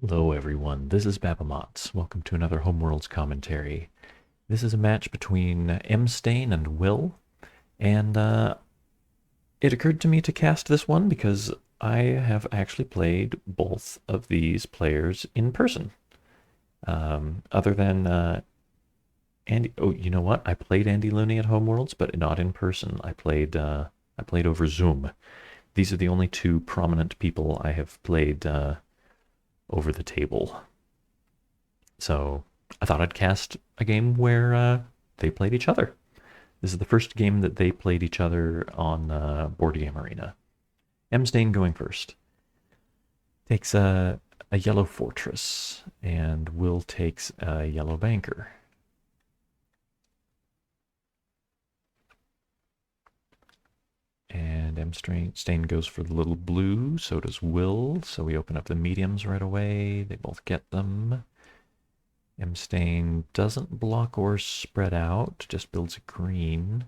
Hello everyone, this is Babamots. Welcome to another Homeworlds commentary. This is a match between mstain and Will, and it occurred to me to cast this one because I have actually played both of these players in person. Other than Andy, oh, you know what? I played Andy Looney at Homeworlds, but not in person. I played over Zoom. These are the only two prominent people I have played over the table. So I thought I'd cast a game where they played each other. This is the first game that they played each other on Board Game Arena. mstain going first. Takes a yellow fortress, and Will takes a yellow banker. And mstain goes for the little blue, so does Will. So we open up the mediums right away. They both get them. mstain doesn't block or spread out, just builds a green.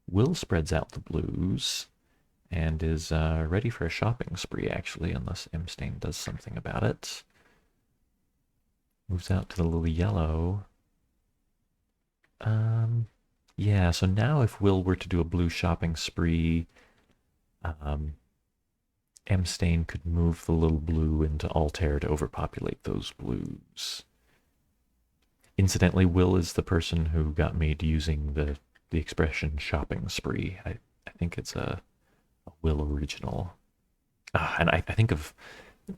Will spreads out the blues and is ready for a shopping spree, actually, unless mstain does something about it. Moves out to the little yellow. Yeah, so now if Will were to do a blue shopping spree, mstain could move the little blue into Altair to overpopulate those blues. Incidentally, Will is the person who got me to using the expression shopping spree. I think it's a Will original. And I think of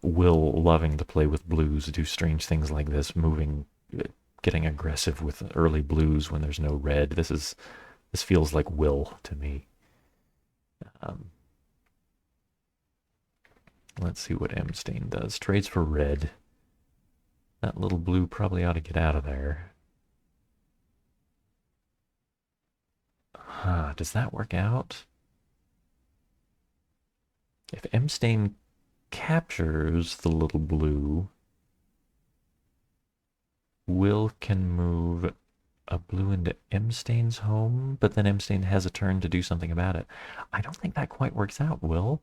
Will loving to play with blues, do strange things like this, moving, getting aggressive with early blues when there's no red. This feels like Will to me. Um, let's see what mstain does. Trades for red. That little blue probably ought to get out of there. Huh, does that work out? If mstain captures the little blue, Will can move a blue into mstain's home, but then mstain has a turn to do something about it. I don't think that quite works out, Will.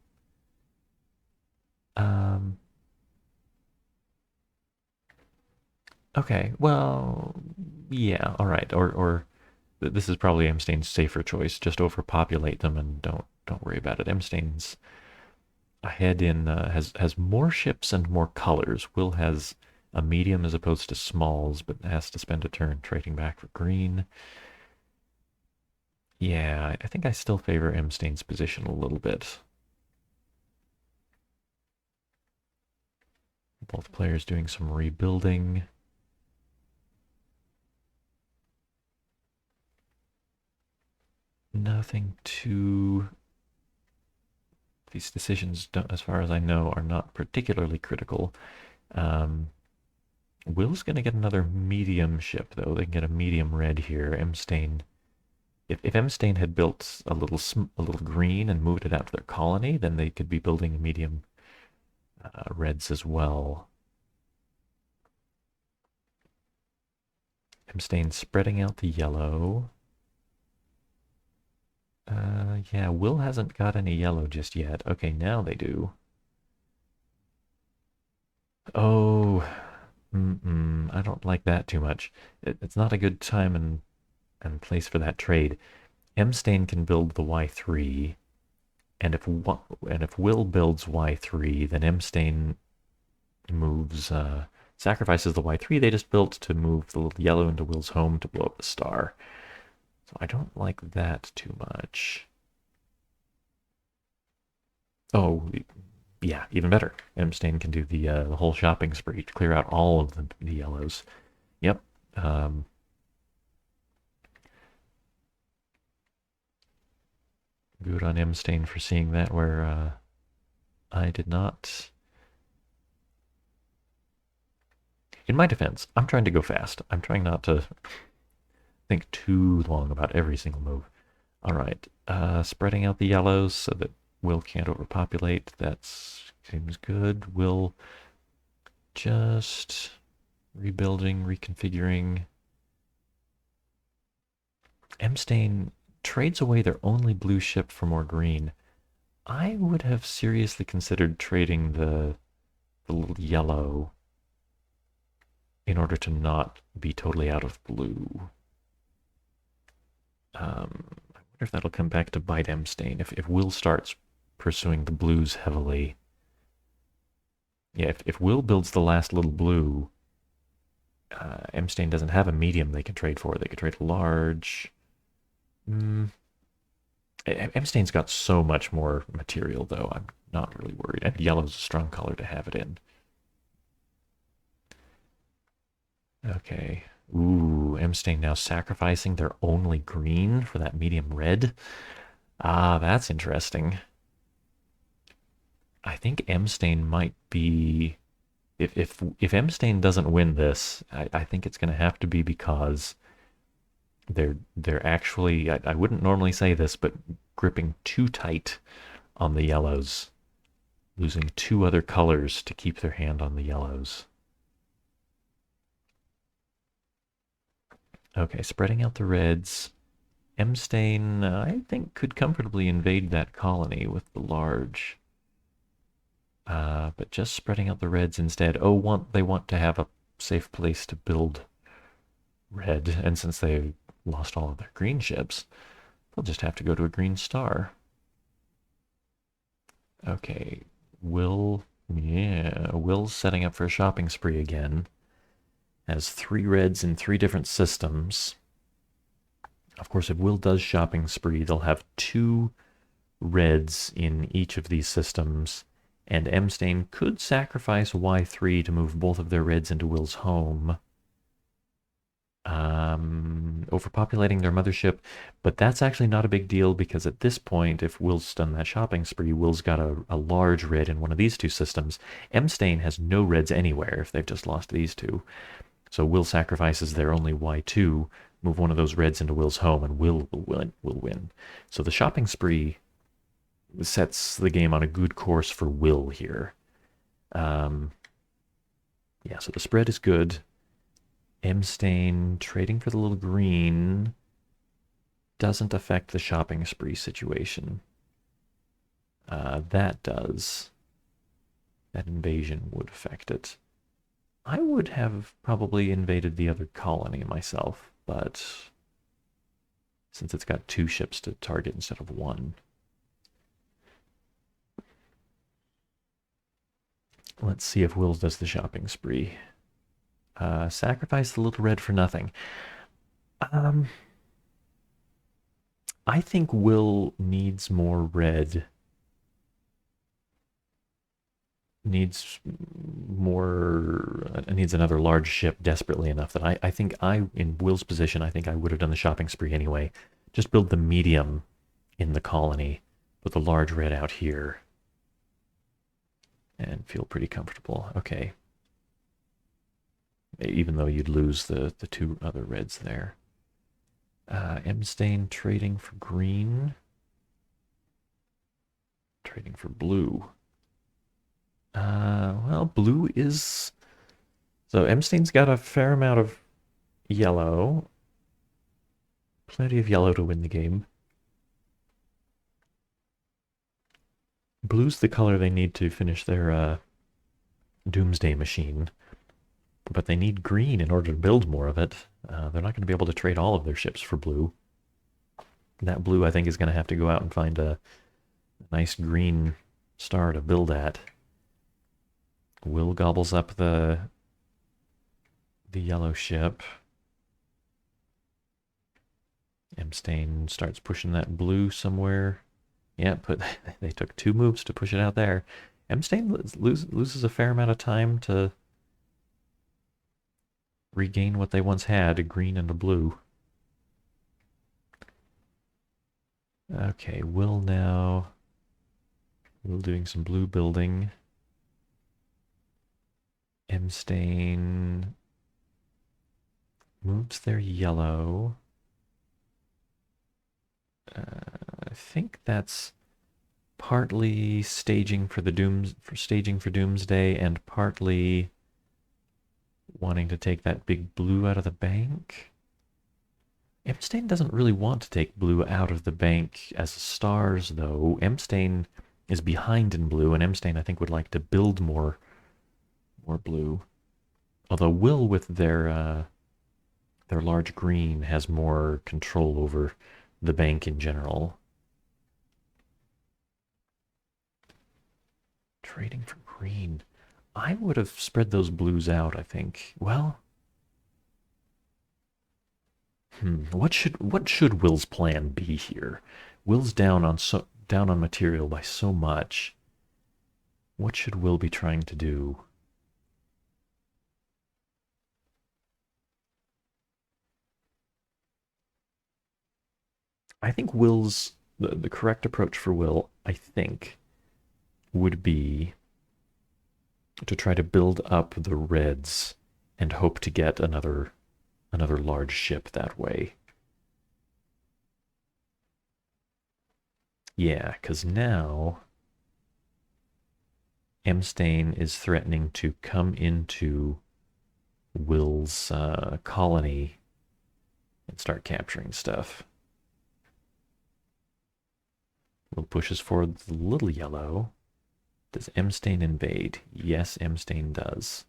Um, okay, well, yeah, all right. Or this is probably mstain's safer choice. Just overpopulate them and don't worry about it. mstain's ahead in has more ships and more colors. Will has a medium as opposed to smalls, but has to spend a turn trading back for green. Yeah, I think I still favor mstain's position a little bit. Both players doing some rebuilding. Nothing too. These decisions, as far as I know, are not particularly critical. Um, Will's going to get another medium ship, though. They can get a medium red here. mstain. If mstain had built a little green and moved it out to their colony, then they could be building medium reds as well. mstain spreading out the yellow. Yeah, Will hasn't got any yellow just yet. Okay, now they do. Oh, I don't like that too much. It's not a good time and place for that trade. mstain can build the Y3, and if Will builds Y3, then mstain moves sacrifices the Y3 they just built to move the little yellow into Will's home to blow up the star. So I don't like that too much. Oh, yeah, even better. mstain can do the whole shopping spree to clear out all of the yellows. Yep. Um, good on mstain for seeing that where I did not. In my defense, I'm trying to go fast. I'm trying not to think too long about every single move. All right, spreading out the yellows so that Will can't overpopulate. That seems good. Will just rebuilding, reconfiguring. mstain trades away their only blue ship for more green. I would have seriously considered trading the little yellow in order to not be totally out of blue. I wonder if that'll come back to bite mstain. If Will starts pursuing the blues heavily. Yeah, if Will builds the last little blue, mstain doesn't have a medium they can trade for. They could trade a large. Mstain's got so much more material, though. I'm not really worried. And yellow's a strong color to have it in. Okay. Ooh, mstain now sacrificing their only green for that medium red. Ah, that's interesting. I think mstain might be... If mstain doesn't win this, I think it's going to have to be because they're actually, I wouldn't normally say this, but gripping too tight on the yellows, losing two other colors to keep their hand on the yellows. Okay, spreading out the reds. mstain, I think, could comfortably invade that colony with the large. But just spreading out the reds instead. Oh, they want to have a safe place to build red, and since they lost all of their green ships, they'll just have to go to a green star. Okay, Will's setting up for a shopping spree again. Has 3 reds in 3 different systems. Of course, if Will does shopping spree, they'll have 2 reds in each of these systems, and mstain could sacrifice Y3 to move both of their reds into Will's home. Overpopulating their mothership, but that's actually not a big deal because at this point, if Will's done that shopping spree, Will's got a large red in one of these 2 systems. mstain has no reds anywhere if they've just lost these 2. So Will sacrifices their only Y2, move one of those reds into Will's home, and Will win. So the shopping spree sets the game on a good course for Will here. Yeah, so the spread is good. mstain trading for the little green doesn't affect the shopping spree situation. That does. That invasion would affect it. I would have probably invaded the other colony myself, but since it's got 2 ships to target instead of 1. Let's see if Will does the shopping spree. Sacrifice the little red for nothing. I think Will needs more red. Needs another large ship desperately enough that I think in Will's position, I think I would have done the shopping spree anyway. Just build the medium in the colony, put the large red out here, and feel pretty comfortable. Okay. Even though you'd lose the 2 other reds there. mstain trading for green. Trading for blue. Well, blue is... So mstain's got a fair amount of yellow. Plenty of yellow to win the game. Blue's the color they need to finish their Doomsday machine. But they need green in order to build more of it. They're not going to be able to trade all of their ships for blue. That blue, I think, is going to have to go out and find a nice green star to build at. Will gobbles up the yellow ship. mstain starts pushing that blue somewhere. Yeah, they took 2 moves to push it out there. mstain loses a fair amount of time to regain what they once had, a green and a blue. Okay, Will doing some blue building. mstain moves their yellow. I think that's partly staging for Doomsday and partly wanting to take that big blue out of the bank. mstain doesn't really want to take blue out of the bank as stars, though. mstain is behind in blue, and mstain, I think, would like to build more blue. Although Will, with their large green, has more control over the bank in general. Trading for green. I would have spread those blues out, I think. Well, what should Will's plan be here? Will's down on material by so much. What should Will be trying to do? I think the correct approach for Will, I think, would be to try to build up the reds and hope to get another large ship that way. Yeah, because now mstain is threatening to come into Will's colony and start capturing stuff. Will pushes forward the little yellow. Does mstain invade? Yes, mstain does.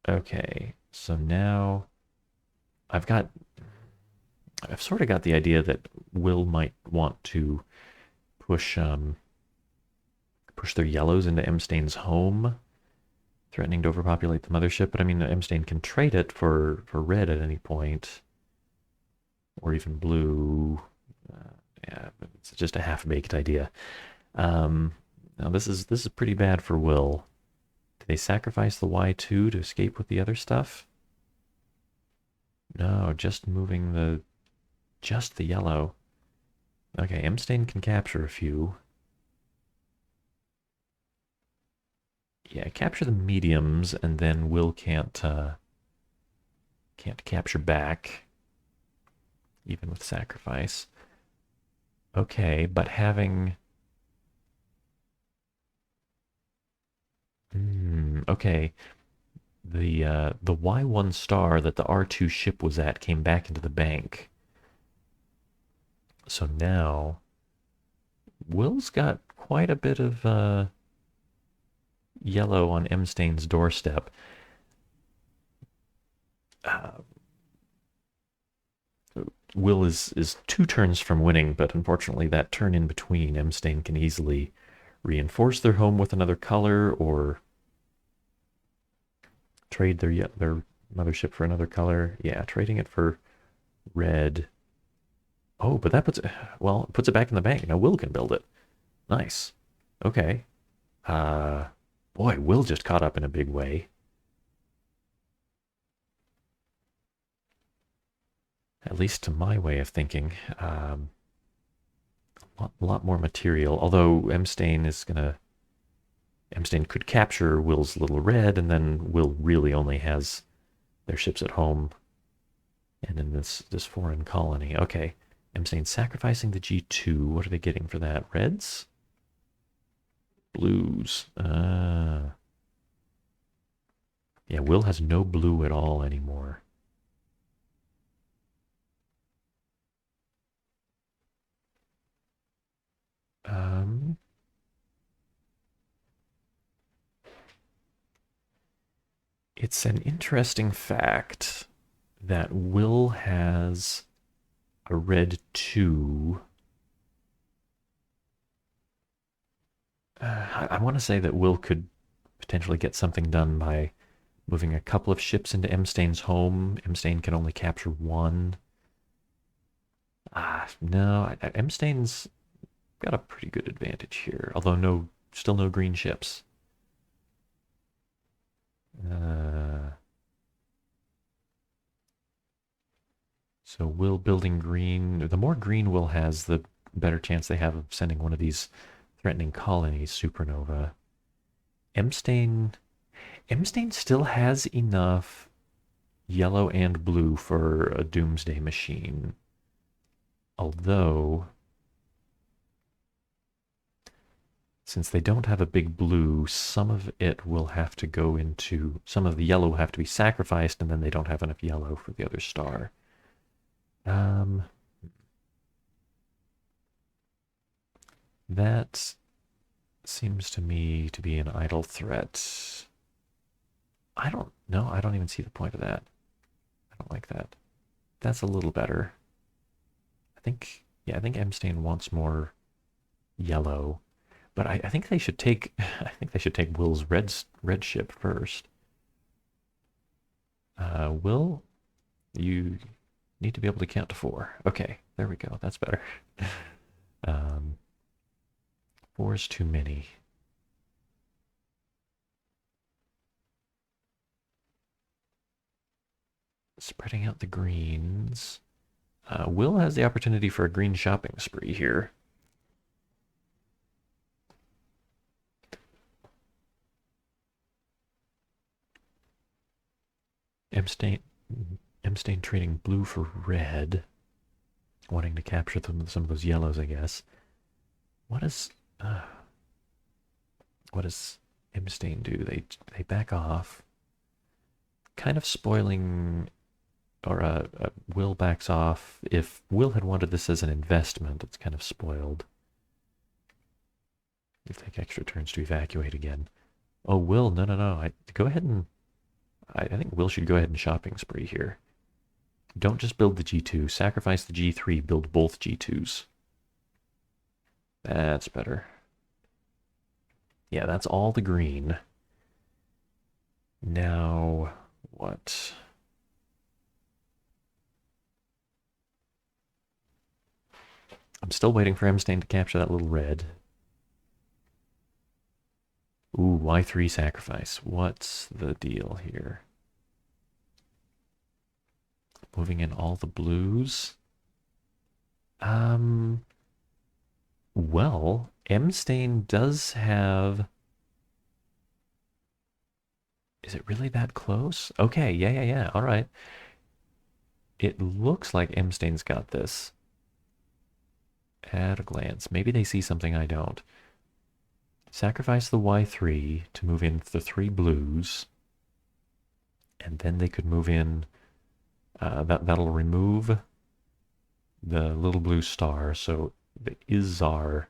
Okay, so now I've sort of got the idea that Will might want to push push their yellows into mstain's home, threatening to overpopulate the mothership. But I mean, mstain can trade it for red at any point, or even blue. Yeah, it's just a half-baked idea. Now this is pretty bad for Will. Do they sacrifice the Y2 to escape with the other stuff? No, just moving just the yellow. Okay, mstain can capture a few. Yeah, capture the mediums, and then Will can't capture back, even with sacrifice. Okay, but having okay, the Y1 star that the R2 ship was at came back into the bank. So now Will's got quite a bit of yellow on mstain's doorstep. Will is 2 turns from winning, but unfortunately that turn in between, mstain can easily reinforce their home with another color or trade their mothership for another color. Yeah, trading it for red. Oh, but that puts it back in the bank. Now Will can build it. Nice. Okay. Boy, Will just caught up in a big way. At least to my way of thinking. A lot more material. Although mstain could capture Will's little red, and then Will really only has their ships at home and in this foreign colony. Okay, mstain sacrificing the G2. What are they getting for that? Reds? Blues. Yeah, Will has no blue at all anymore. It's an interesting fact that Will has a red 2. I want to say that Will could potentially get something done by moving a couple of ships into mstain's home. mstain can only capture 1. No, mstain's got a pretty good advantage here, although still no green ships. So Will building green. The more green Will has, the better chance they have of sending one of these threatening colonies supernova. mstain still has enough yellow and blue for a Doomsday machine. Although, since they don't have a big blue, some of it will have to go into, some of the yellow will have to be sacrificed, and then they don't have enough yellow for the other star. That seems to me to be an idle threat. I don't know. I don't even see the point of that. I don't like that. That's a little better. I think, yeah, I think mstain wants more yellow, but I think they should take, I think they should take Will's red ship first. Will, you need to be able to count to 4. Okay, there we go. That's better. Um, 4 is too many. Spreading out the greens. Will has the opportunity for a green shopping spree here. Mstain, Mstain trading blue for red, wanting to capture some of those yellows, I guess. What is what does Mstain do? They back off, kind of spoiling, or Will backs off. If Will had wanted this as an investment, it's kind of spoiled. You take extra turns to evacuate again. Oh, Will, no, no, no. Go ahead and I think Will should go ahead and shopping spree here. Don't just build the G2. Sacrifice the G3. Build both G2s. That's better. Yeah, that's all the green. Now, what? I'm still waiting for mstain to capture that little red. Ooh, Y3 sacrifice. What's the deal here? Moving in all the blues. Well, mstain does have... Is it really that close? Okay, yeah. All right. It looks like mstain's got this. At a glance. Maybe they see something I don't. Sacrifice the Y3 to move in the 3 blues. And then they could move in... that'll remove the little blue star, so the Izar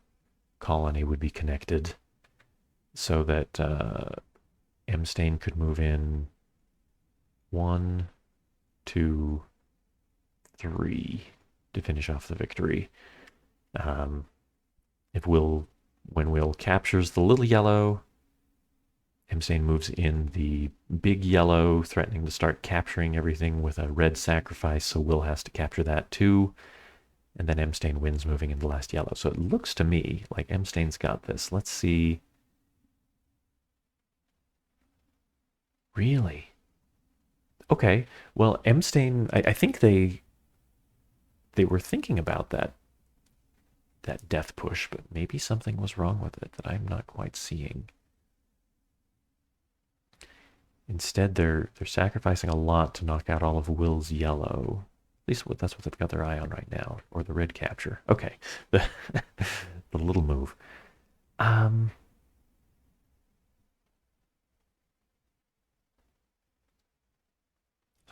colony would be connected so that mstain could move in 1, 2, 3 to finish off the victory. When Will captures the little yellow, mstain moves in the big yellow, threatening to start capturing everything with a red sacrifice, so Will has to capture that too. And then mstain wins moving in the last yellow. So it looks to me like mstain's got this. Let's see. Really? Okay. Well, mstain, I think they were thinking about that death push, but maybe something was wrong with it that I'm not quite seeing. Instead, they're sacrificing a lot to knock out all of Will's yellow. At least that's what they've got their eye on right now, or the red capture. Okay, the little move. I'm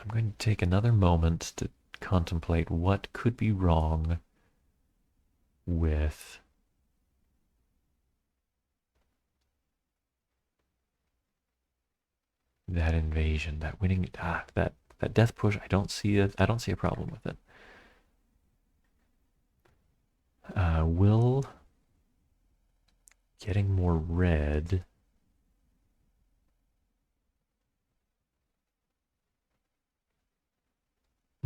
going to take another moment to contemplate what could be wrong with that invasion, that winning, that death push. I don't see a problem with it. Will getting more red.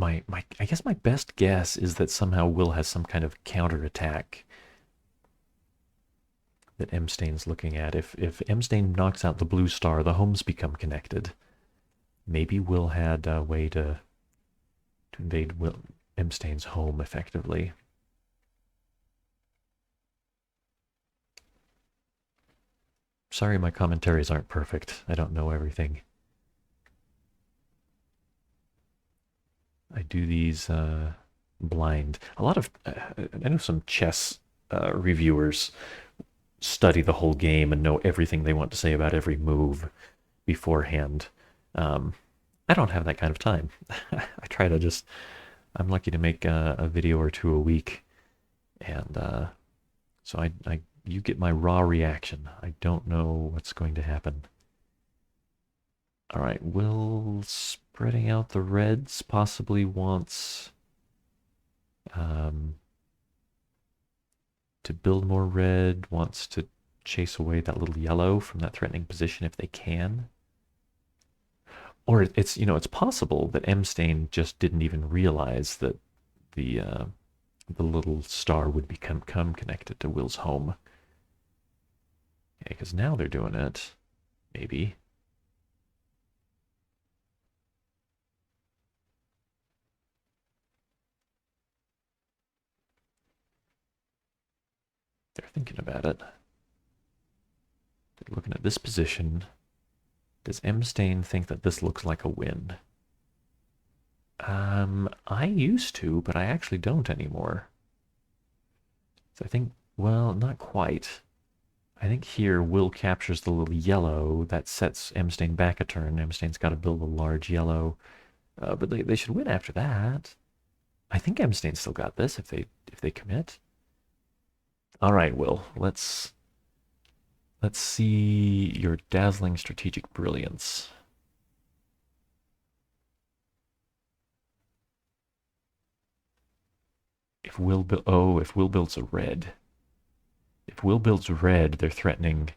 I guess my best guess is that somehow Will has some kind of counterattack that mstain's looking at. If mstain knocks out the blue star, the homes become connected. Maybe Will had a way to invade mstain's home effectively. Sorry, my commentaries aren't perfect. I don't know everything. I do these blind. A lot of I know some chess reviewers study the whole game and know everything they want to say about every move beforehand. I don't have that kind of time. I try to just. I'm lucky to make a video or two a week, and so you get my raw reaction. I don't know what's going to happen. All right, Will spreading out the reds possibly wants to build more red, wants to chase away that little yellow from that threatening position if they can. Or it's possible that mstain just didn't even realize that the little star would become connected to Will's home. Okay, because now they're doing it. Maybe. They're thinking about it. They're looking at this position. Does mstain think that this looks like a win? I used to, but I actually don't anymore. So I think, well, not quite. I think here Will captures the little yellow. That sets mstain back a turn. Mstain's got to build a large yellow. But they should win after that. I think mstain's still got this if they commit. All right, Will. Let's see your dazzling strategic brilliance. If Will builds a red. If Will builds red, they're threatening.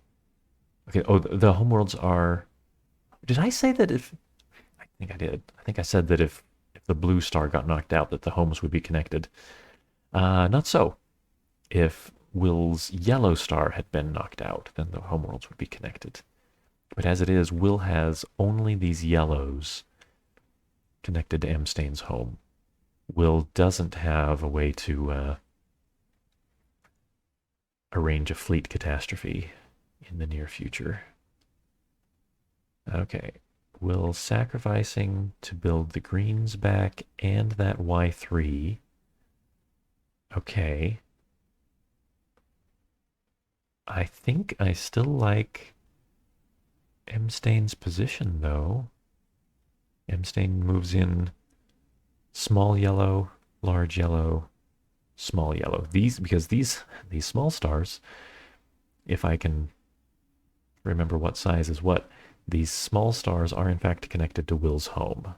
Okay, the homeworlds are. Did I say that if I think I did. I think I said that if the blue star got knocked out that the homes would be connected. Not so. If Will's yellow star had been knocked out, then the homeworlds would be connected. But as it is, Will has only these yellows connected to mstain's home. Will doesn't have a way to arrange a fleet catastrophe in the near future. Okay, Will sacrificing to build the greens back and that Y3. Okay. I think I still like mstain's position though. Mstain moves in small yellow, large yellow, small yellow. Because these small stars, if I can remember what size is what, these small stars are in fact connected to Will's home.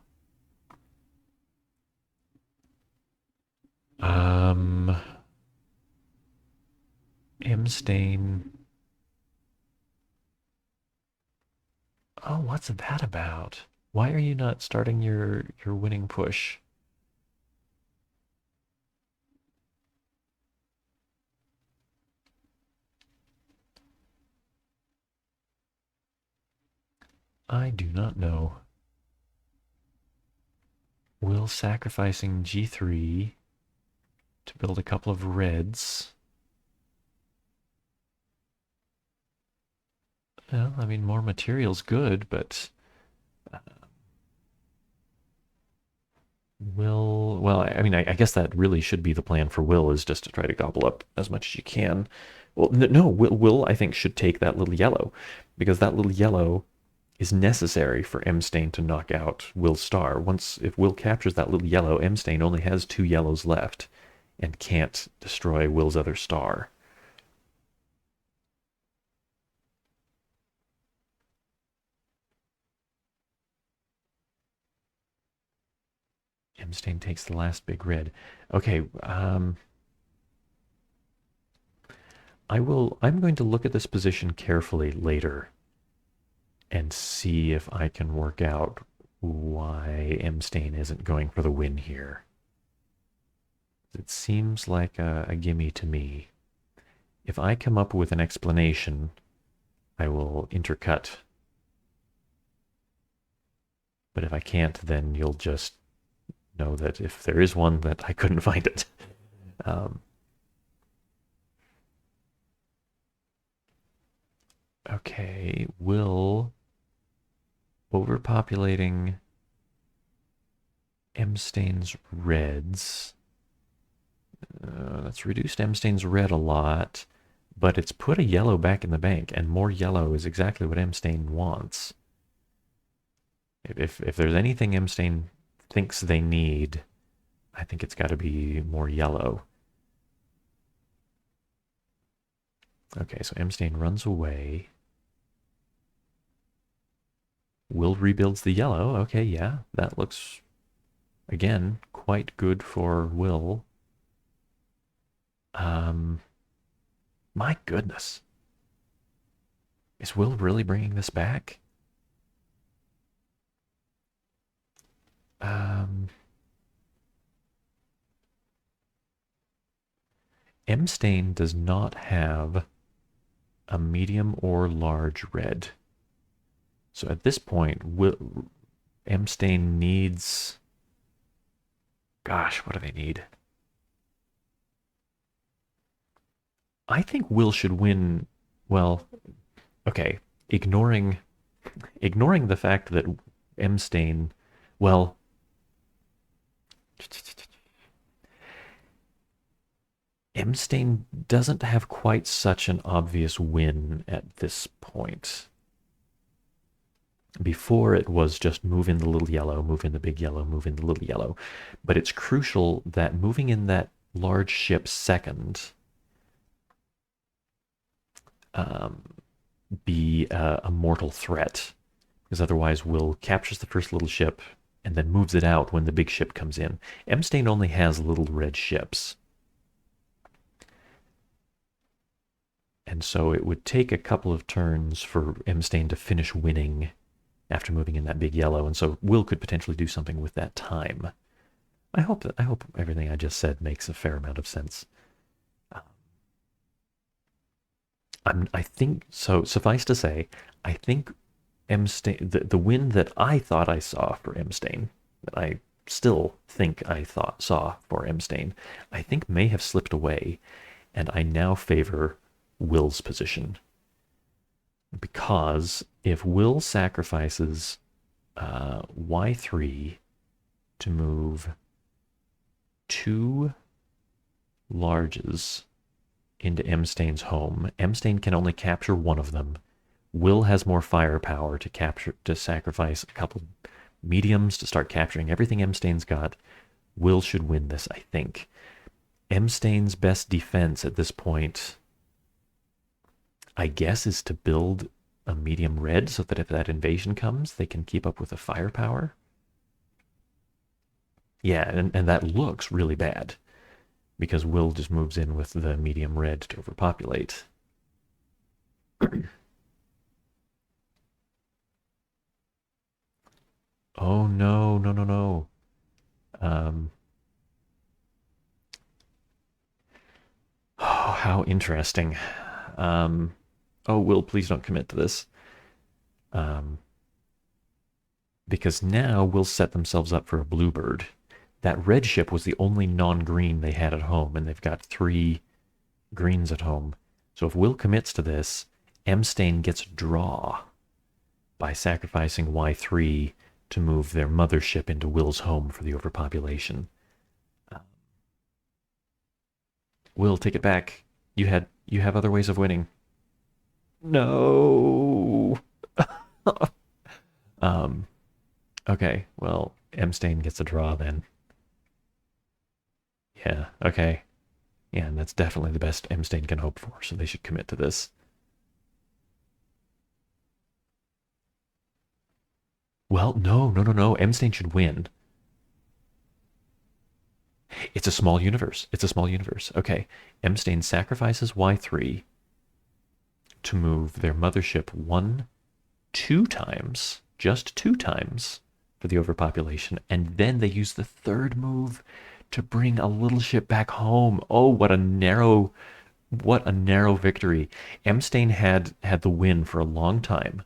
mstain. Oh, what's that about? Why are you not starting your winning push? I do not know. Will sacrificing G3 to build a couple of reds. Well, I mean, more material's good, but well, I mean, I guess that really should be the plan for Will, is just to try to gobble up as much as you can. Well, no, Will I think should take that little yellow, because that little yellow is necessary for mstain to knock out Will's star. If Will captures that little yellow, mstain only has 2 yellows left and can't destroy Will's other star. mstain takes the last big red. Okay, I'm going to look at this position carefully later and see if I can work out why mstain isn't going for the win here. It seems like a gimme to me. If I come up with an explanation, I will intercut. But if I can't, then you'll just know that if there is one, that I couldn't find it. Okay, Will overpopulating mstain's reds. That's reduced mstain's red a lot, but it's put a yellow back in the bank, and more yellow is exactly what mstain wants. If there's anything mstain thinks they need, I think it's got to be more yellow. Okay, so mstain runs away. Will rebuilds the yellow. Okay, yeah, that looks, again, quite good for Will. Um, my goodness. Is Will really bringing this back? Um, mstain does not have a medium or large red. So at this point, mstain needs... Gosh, what do they need? I think Will should win. Well, okay, ignoring the fact that mstain... Well, mstain doesn't have quite such an obvious win at this point. Before it was just move in the little yellow, move in the big yellow, move in the little yellow. But it's crucial that moving in that large ship second be a mortal threat. Because otherwise Will captures the first little ship and then moves it out when the big ship comes in. mstain only has little red ships. And so it would take a couple of turns for mstain to finish winning after moving in that big yellow, and so Will could potentially do something with that time. I hope everything I just said makes a fair amount of sense. I think so. Suffice to say, I think mstain, the win that I thought I saw for mstain, that I still think I saw for mstain, I think may have slipped away, and I now favor Will's position. Because if Will sacrifices y3 to move 2 larges into mstain's home, mstain can only capture one of them. Will has more firepower to sacrifice a couple mediums to start capturing everything mstain's got. Will should win this, I think. mstain's best defense at this point, I guess, is to build a medium red so that if that invasion comes, they can keep up with the firepower. Yeah, and that looks really bad because Will just moves in with the medium red to overpopulate. Oh no, no, no, no. Um, oh, how interesting. Oh, Will, please don't commit to this. Because now Will set themselves up for a bluebird. That red ship was the only non-green they had at home, and they've got 3 greens at home. So if Will commits to this, mstain gets a draw by sacrificing y3 to move their mothership into Will's home for the overpopulation. Will, take it back. You have other ways of winning. No. Okay, well, mstain gets a draw then. Yeah, okay. Yeah, and that's definitely the best mstain can hope for, so they should commit to this. Well, no, no, no, no. mstain should win. It's a small universe. It's a small universe. Okay, mstain sacrifices y3 to move their mothership 2 times, just 2 times, for the overpopulation, and then they use the third move to bring a little ship back home. Oh, what a narrow victory. mstain had the win for a long time,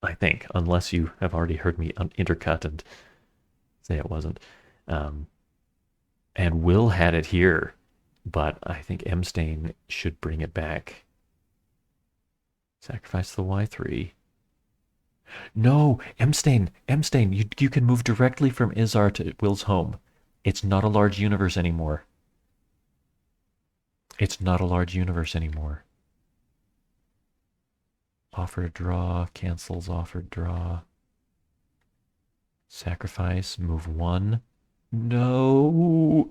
I think, unless you have already heard me intercut and say it wasn't. And Will had it here, but I think mstain should bring it back. Sacrifice the y3. No, mstain, you can move directly from Izar to Will's home. It's not a large universe anymore. It's not a large universe anymore. Offered draw, cancels offered draw. Sacrifice, move 1. No.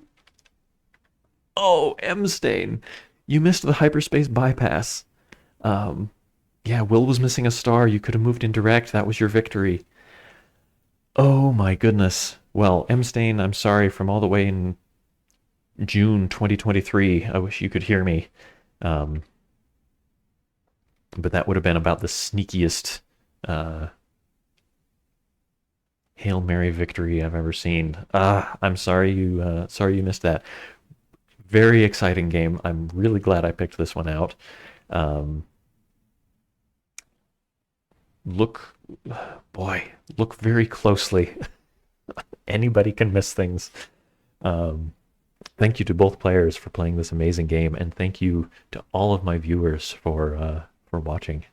Oh, mstain. You missed the hyperspace bypass. Yeah, Will was missing a star. You could have moved in direct. That was your victory. Oh my goodness. Well, mstain, I'm sorry from all the way in June 2023. I wish you could hear me. Um, but that would have been about the sneakiest uh, Hail Mary victory I've ever seen. I'm sorry you missed that. Very exciting game. I'm really glad I picked this one out. Um, look, boy, look very closely. Anybody can miss things. Um, Thank you to both players for playing this amazing game, and thank you to all of my viewers for watching.